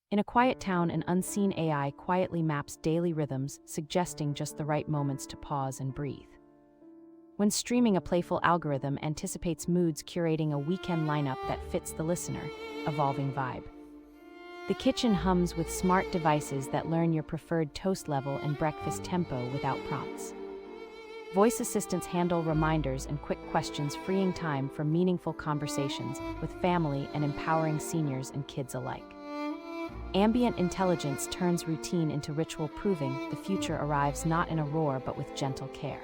In a quiet town, an unseen AI quietly maps daily rhythms, suggesting just the right moments to pause and breathe. When streaming, a playful algorithm anticipates moods, curating a weekend lineup that fits the listener, evolving vibe. The kitchen hums with smart devices that learn your preferred toast level and breakfast tempo without prompts. Voice assistants handle reminders and quick questions, freeing time for meaningful conversations with family and empowering seniors and kids alike. Ambient intelligence turns routine into ritual, proving the future arrives not in a roar but with gentle care.